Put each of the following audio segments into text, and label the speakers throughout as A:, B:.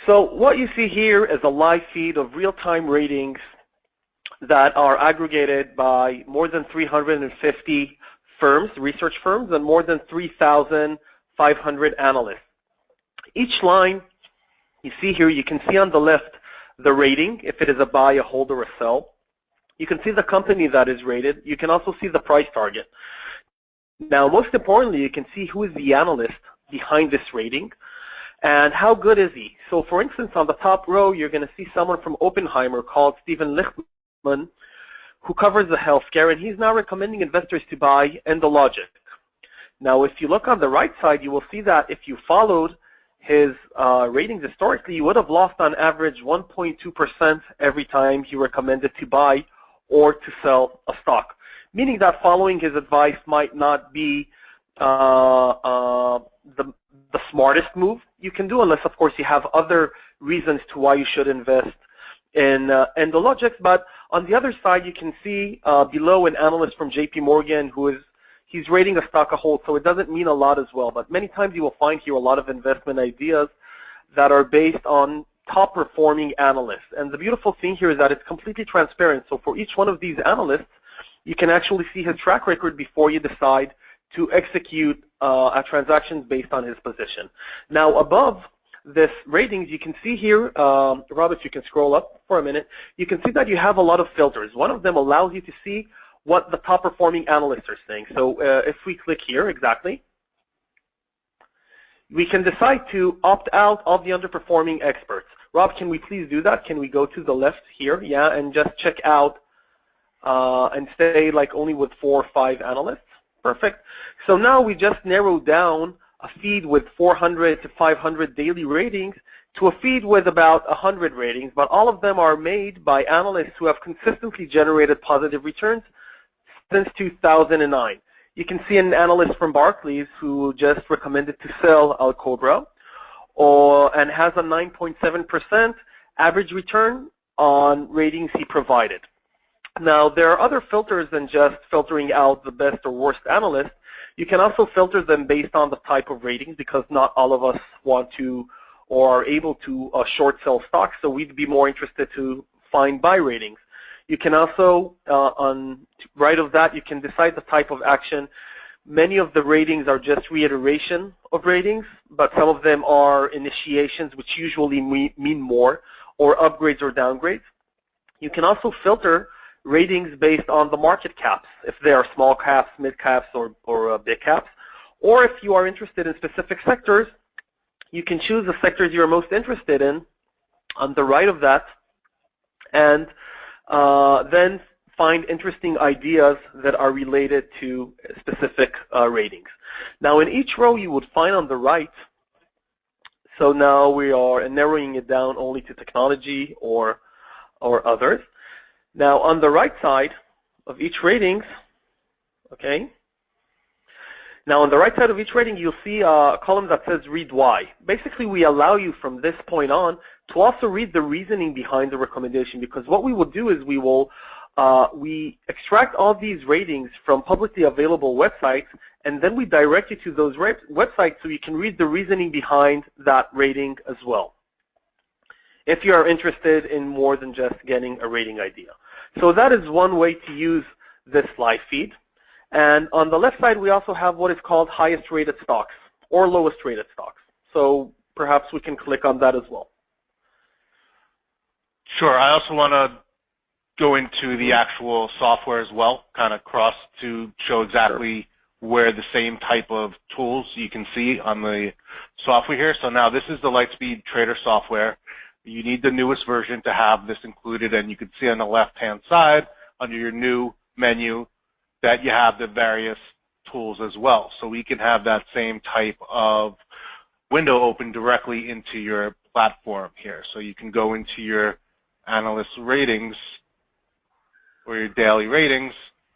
A: So what you see here is a live feed of real-time ratings that are aggregated by more than 350 firms, research firms, and more than 3,500 analysts. Each line you see here, you can see on the left the rating, if it is a buy, a hold, or a sell. You can see the company that is rated. You can also see the price target. Now, most importantly, you can see who is the analyst behind this rating and how good is he. So, for instance, on the top row, you're going to see someone from Oppenheimer called Stephen Lichtman, who covers the healthcare, and he's now recommending investors to buy Endologic. Now, if you look on the right side, you will see that if you followed his ratings historically, you would have lost on average 1.2% every time he recommended to buy or to sell a stock, meaning that following his advice might not be the smartest move you can do, unless, of course, you have other reasons to why you should invest in Endologics. But on the other side, you can see below an analyst from JP Morgan he's rating a stock a hold, so it doesn't mean a lot as well. But many times you will find here a lot of investment ideas that are based on top-performing analysts. And the beautiful thing here is that it's completely transparent. So for each one of these analysts, you can actually see his track record before you decide to execute a transaction based on his position. Now, above this ratings, you can see here, Rob, if you can scroll up for a minute, you can see that you have a lot of filters. One of them allows you to see what the top-performing analysts are saying. So if we click here, exactly, we can decide to opt out of the underperforming experts. Rob, can we please do that? Can we go to the left here, yeah, and just check out and stay like only with 4 or 5 analysts? Perfect. So now we just narrowed down a feed with 400 to 500 daily ratings to a feed with about 100 ratings, but all of them are made by analysts who have consistently generated positive returns since 2009. You can see an analyst from Barclays who just recommended to sell Al-Cobra and has a 9.7% average return on ratings he provided. Now, there are other filters than just filtering out the best or worst analysts. You can also filter them based on the type of ratings, because not all of us want to or are able to short sell stocks, so we'd be more interested to find buy ratings. You can also, on right of that, you can decide the type of action. Many of the ratings are just reiteration of ratings, but some of them are initiations, which usually mean more, or upgrades or downgrades. You can also filter ratings based on the market caps, if they are small caps, mid caps, or big caps. Or if you are interested in specific sectors, you can choose the sectors you're most interested in on the right of that, and then find interesting ideas that are related to specific ratings. Now, in each row you would find on the right, so now we are narrowing it down only to technology or others. Now, on the right side of each ratings, okay, now on the right side of each rating, you'll see a column that says read why. Basically, we allow you from this point on to also read the reasoning behind the recommendation, because what we will do is we extract all these ratings from publicly available websites, and then we direct you to those websites so you can read the reasoning behind that rating as well, if you are interested in more than just getting a rating idea. So that is one way to use this live feed. And on the left side, we also have what is called highest rated stocks or lowest rated stocks. So perhaps we can click on that as well.
B: Sure. I also want to go into the actual software as well, kind of cross to show exactly where the same type of tools you can see on the software here. So now this is the Lightspeed Trader software. You need the newest version to have this included, and you can see on the left-hand side under your new menu that you have the various tools as well. So we can have that same type of window open directly into your platform here. So you can go into your analyst ratings or your daily ratings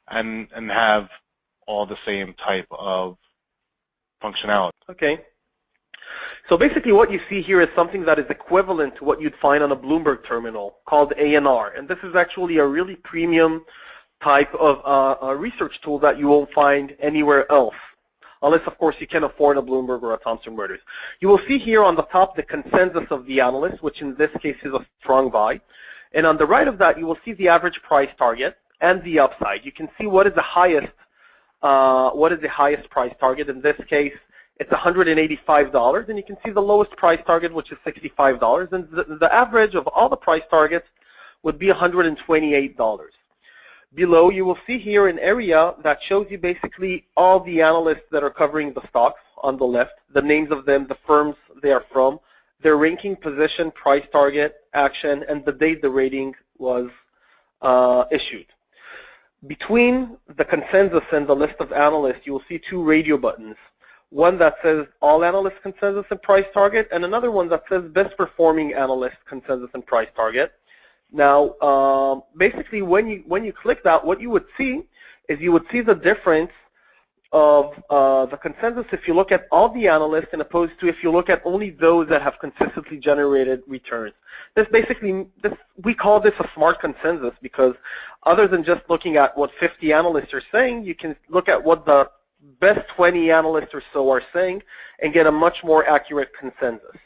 B: and have all the same type of functionality.
A: Okay. So basically what you see here is something that is equivalent to what you'd find on a Bloomberg terminal called ANR. And this is actually a really premium type of a research tool that you won't find anywhere else unless, of course, you can afford a Bloomberg or a Thomson Reuters. You will see here on the top the consensus of the analyst, which in this case is a strong buy. And on the right of that, you will see the average price target and the upside. You can see what is the highest price target. In this case, it's $185, and you can see the lowest price target, which is $65, and the average of all the price targets would be $128. Below, you will see here an area that shows you basically all the analysts that are covering the stocks on the left, the names of them, the firms they are from, their ranking, position, price target, action, and the date the rating was issued. Between the consensus and the list of analysts, you will see two radio buttons. One that says all analyst consensus and price target, and another one that says best performing analyst consensus and price target. Now, basically, when you click that, what you would see is you would see the difference of the consensus if you look at all the analysts, and opposed to if you look at only those that have consistently generated returns. We call this a smart consensus because other than just looking at what 50 analysts are saying, you can look at what the best 20 analysts or so are saying and get a much more accurate consensus.